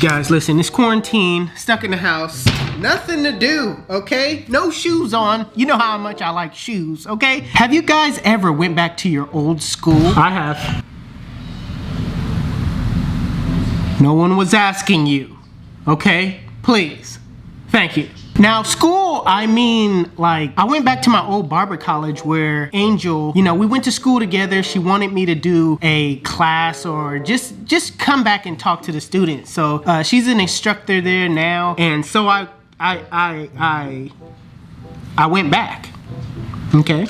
Guys, listen, it's quarantine, stuck in the house, nothing to do, okay? No shoes on. You know how much I like shoes, okay? Have you guys ever went back to your old school? I have. No one was asking you, okay? Please. Thank you. Now, school, I mean, like, I went back to my old barber college where Angel, you know, we went to school together. She wanted me to do a class or just come back and talk to the students. So she's an instructor there now, and so I went back. Okay.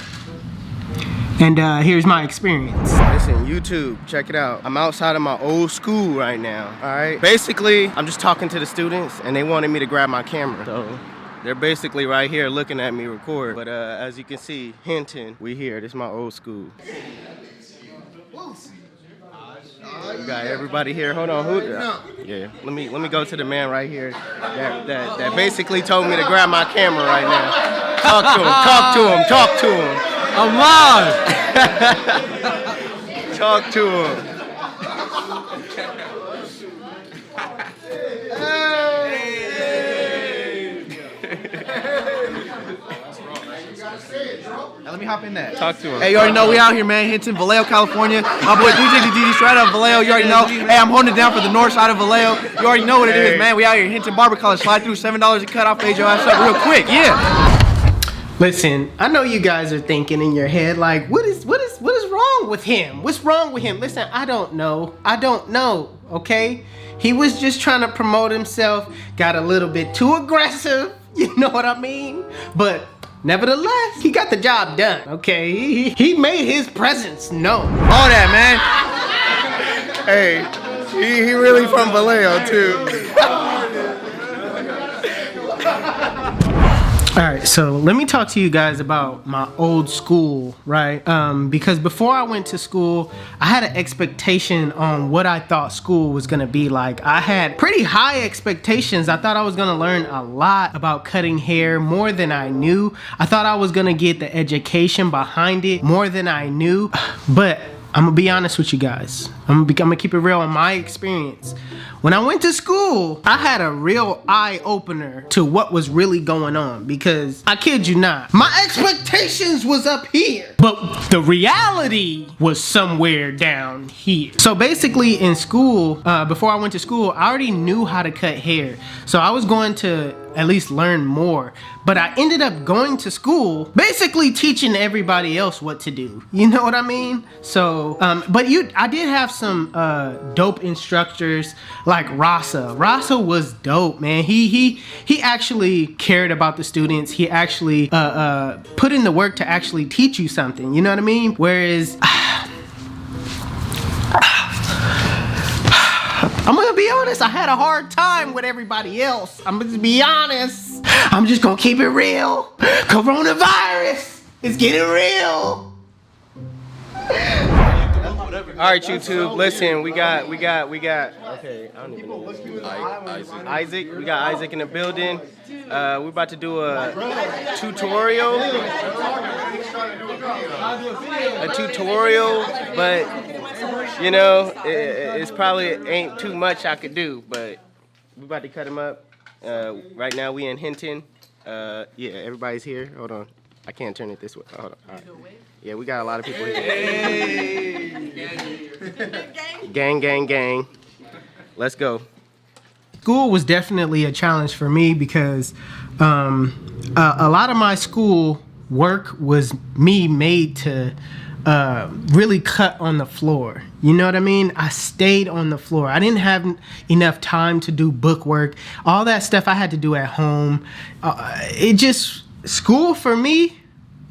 And here's my experience. Listen, YouTube, check it out. I'm outside of my old school right now, all right? Basically, I'm just talking to the students and they wanted me to grab my camera. So they're basically right here looking at me record. But as you can see, Hinton, we here. This is my old school. We got everybody here. Hold on, yeah, let me go to the man right here that basically told me to grab my camera right now. Talk to him. I'm live! Talk to him. Now let me hop in that. Talk to him. Hey, you already know we out here, man. Hinton, Vallejo, California. My boy DJ straight out of Vallejo. You already know. Hey, I'm holding it down for the north side of Vallejo. You already know what it is, man. We out here, Hinton Barber College. Slide through, $7 a cut off. Fade your ass up real quick. Yeah. Listen, I know you guys are thinking in your head, like, what is wrong with him? What's wrong with him? Listen, I don't know, okay? He was just trying to promote himself, got a little bit too aggressive, you know what I mean? But nevertheless, he got the job done, okay? He made his presence known. All that, man. Hey, he really from Vallejo, too. Alright, so let me talk to you guys about my old school, right? Because before I went to school, I had an expectation on what I thought school was gonna be like. I had pretty high expectations. I thought I was gonna learn a lot about cutting hair, more than I knew. I thought I was gonna get the education behind it, more than I knew. But I'm gonna be honest with you guys. I'm gonna keep it real in my experience. When I went to school, I had a real eye-opener to what was really going on, because I kid you not, my expectations was up here, but the reality was somewhere down here. So basically in school, before I went to school, I already knew how to cut hair. So I was going to at least learn more, but I ended up going to school basically teaching everybody else what to do. You know what I mean? So, but I did have some dope instructors like Rasa. Rasa was dope, man. He actually cared about the students. He actually put in the work to actually teach you something. You know what I mean? Whereas I'm gonna be honest, I had a hard time with everybody else. I'm gonna be honest. I'm just gonna keep it real. Coronavirus is getting real. All right, YouTube, listen, we got, okay, I don't even know. Isaac, we got Isaac in the building. We're about to do a tutorial, but, you know, it's probably ain't too much I could do, but we're about to cut him up. Right now we in Hinton. Yeah, everybody's here. Hold on. I can't turn it this way. Hold on. All right. Yeah, we got a lot of people here. Hey. Gang. Let's go. School was definitely a challenge for me because a lot of my school work was made to really cut on the floor. You know what I mean? I stayed on the floor. I didn't have enough time to do book work. All that stuff I had to do at home. School for me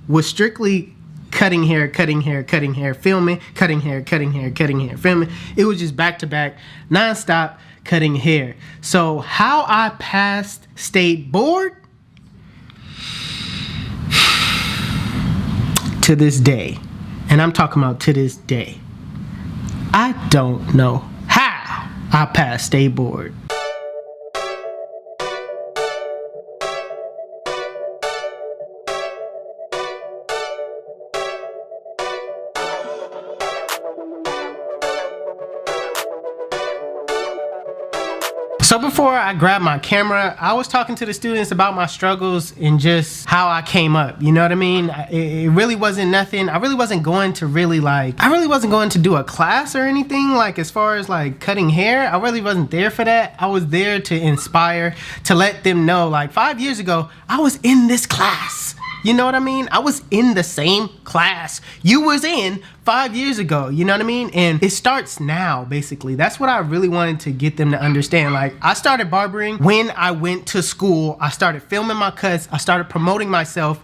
was strictly cutting hair, filming, cutting hair, filming. It was just back to back, nonstop cutting hair. So how I passed state board, to this day, and I'm talking about to this day, I don't know how I passed state board. So before I grabbed my camera, I was talking to the students about my struggles and just how I came up. You know what I mean? It really wasn't nothing. I really wasn't going to do a class or anything, like as far as like cutting hair. I really wasn't there for that. I was there to inspire, to let them know, like 5 years ago, I was in this class. You know what I mean? I was in the same class you was in 5 years ago. You know what I mean? And it starts now, basically. That's what I really wanted to get them to understand. Like, I started barbering when I went to school. I started filming my cuts. I started promoting myself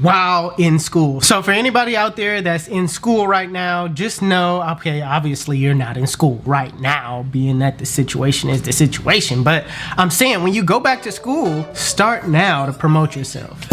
while in school. So for anybody out there that's in school right now, just know, okay, obviously you're not in school right now, being that the situation is the situation. But I'm saying, when you go back to school, start now to promote yourself.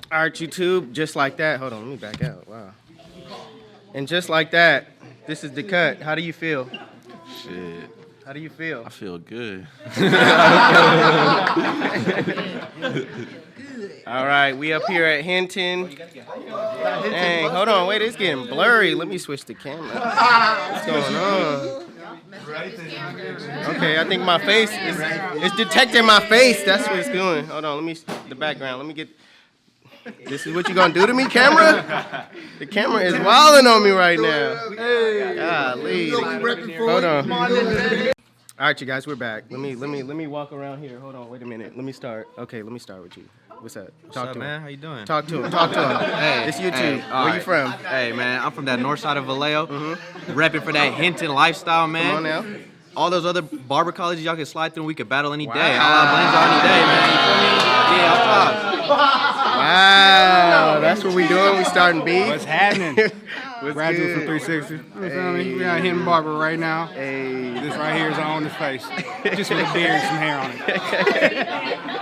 All right, YouTube, just like that. Hold on, let me back out. Wow. And just like that, this is the cut. How do you feel? Shit. How do you feel? I feel good. All right, we up here at Hinton. Dang, hold on, wait, it's getting blurry. Let me switch the camera. What's going on? Okay, I think my face is detecting my face. That's what it's doing. Hold on, let me the background. Let me get. This is what you gonna do to me, camera? The camera is wilding on me right now. Golly. Hold on. All right, you guys, we're back. Let me walk around here. Hold on, wait a minute. Let me start. Okay, let me start with you. What's up? What's up, man? How you doing? Talk to him. Talk to him. Hey, it's YouTube. hey, Where you from? Hey, man, I'm from that north side of Vallejo. Repping for that Hinton lifestyle, man. Come on now. All those other barber colleges y'all can slide through, we could battle any day. I'll blame y'all any day, man. You feel me? Yeah, I'll talk. Wow, that's what we doing. We starting beef. What's happening? What's Graduate good? from 360. You feel me? We got Hinton Barber right now. Hey. This right here is on his face. Just with a beard and some hair on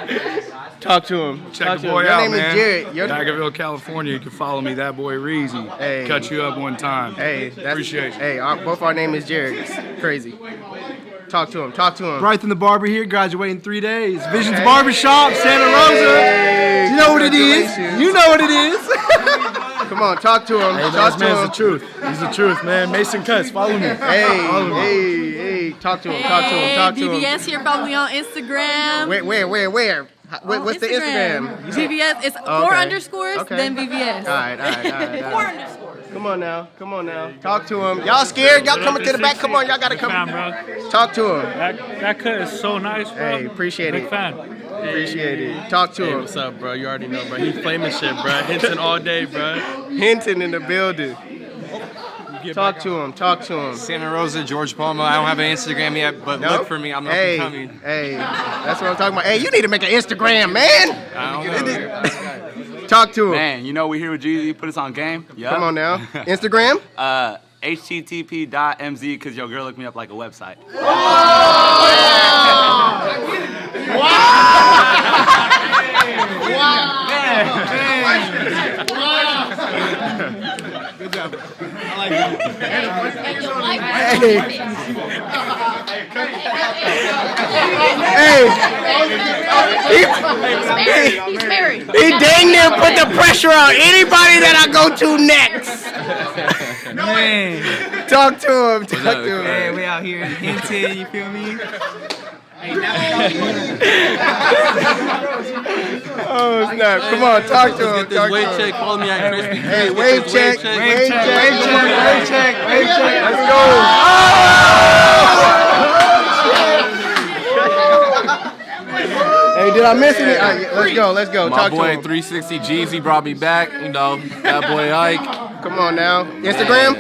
it. Talk to him. Check Talk the to boy him. Your out, name man. is Jared. Vacaville, California. You can follow me, that boy Reezy. Hey. Cut you up one time. Hey, that's, Appreciate you. Hey, both our name is Jared. It's crazy. Talk to him. Talk to him. Bryson the Barber here, graduating in 3 days. Visions Barbershop, Santa Rosa. You know what it is. You know what it is. Come on, talk to him. Talk to him. the truth. He's the truth, man. Mason Cuts, follow me. Hey, talk to him. Talk to him. Talk to him. BBS here, follow me on Instagram. Where? What's the Instagram? BBS. It's 4 underscores, then BBS. All right. 4 underscores. Come on now. Talk to him. Y'all scared? Y'all coming to the back? Come on, y'all gotta come. Talk to him. That cut is so nice, bro. Hey, appreciate it. Big fan. Appreciate it. Talk to him. What's up, bro? You already know, bro. He flaming shit, bro. Hinton all day, bro. Hinton in the building. Talk to him. Santa Rosa, George Palma. I don't have an Instagram yet, but look for me. I'm up and coming. Hey, that's what I'm talking about. Hey, you need to make an Instagram, man. I don't know. Talk to him. Man, you know we here with Jeezy. Put us on game. Yep. Come on now. Instagram? http.mz, because your girl looked me up like a website. Good job. I like that. He's married. He dang near put the pressure on anybody that I go to next. Man. Talk to him. Hey, we out here in Hinton, you feel me? Oh snap! Come on, talk to him. Get this weight check. Follow me at Crispy. Hey, wave check. Let's go. Hey, did I miss any? Let's go. My Talk to boy him. 360 Jeezy brought me back. You know, that boy Ike. Come on now. Instagram?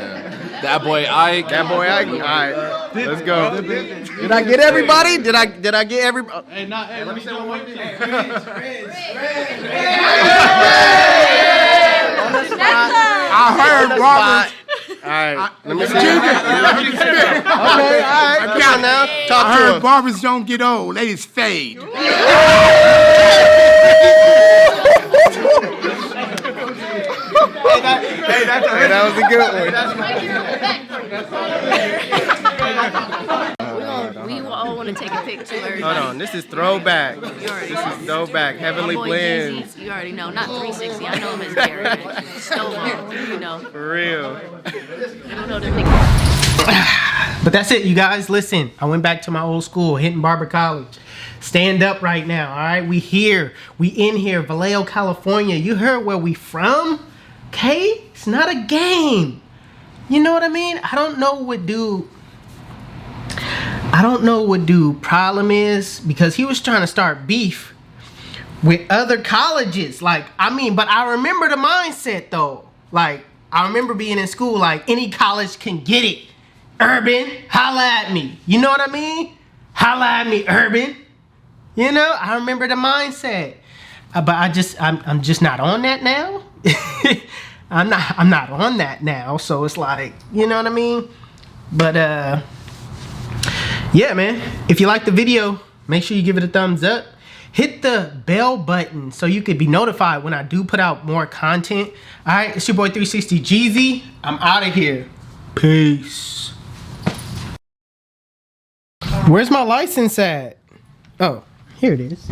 That boy Ike. That boy Ike. All right. Let's go. Did I get everybody? Did I get everybody? Hey, let me see one thing. I heard Robert. All right. Let me see. Okay. All right. Come on now. Talk I to heard him. barbers don't get old, they just fade. Hey, that was a good one. We all want to take a picture. Hold on. This is throwback. This is throwback. Heavenly Blends. You already know. Not 360. I know him as Jared. Stovall, you know. For real. I don't know the nigga. But that's it, you guys. Listen, I went back to my old school, Hinton Barber College. Stand up right now, all right? We here. We in here, Vallejo, California. You heard where we from? Okay? It's not a game. You know what I mean? I don't know what dude problem is, because he was trying to start beef with other colleges. Like, I mean, but I remember the mindset though. Like, I remember being in school, like, any college can get it. Urban, holla at me. You know what I mean? Holla at me, Urban. You know, I remember the mindset. But I'm just not on that now. I'm not on that now. So it's like, you know what I mean? But yeah, man. If you like the video, make sure you give it a thumbs up. Hit the bell button so you could be notified when I do put out more content. All right, it's your boy 360 Jeezy. I'm out of here. Peace. Where's my license at? Oh, here it is.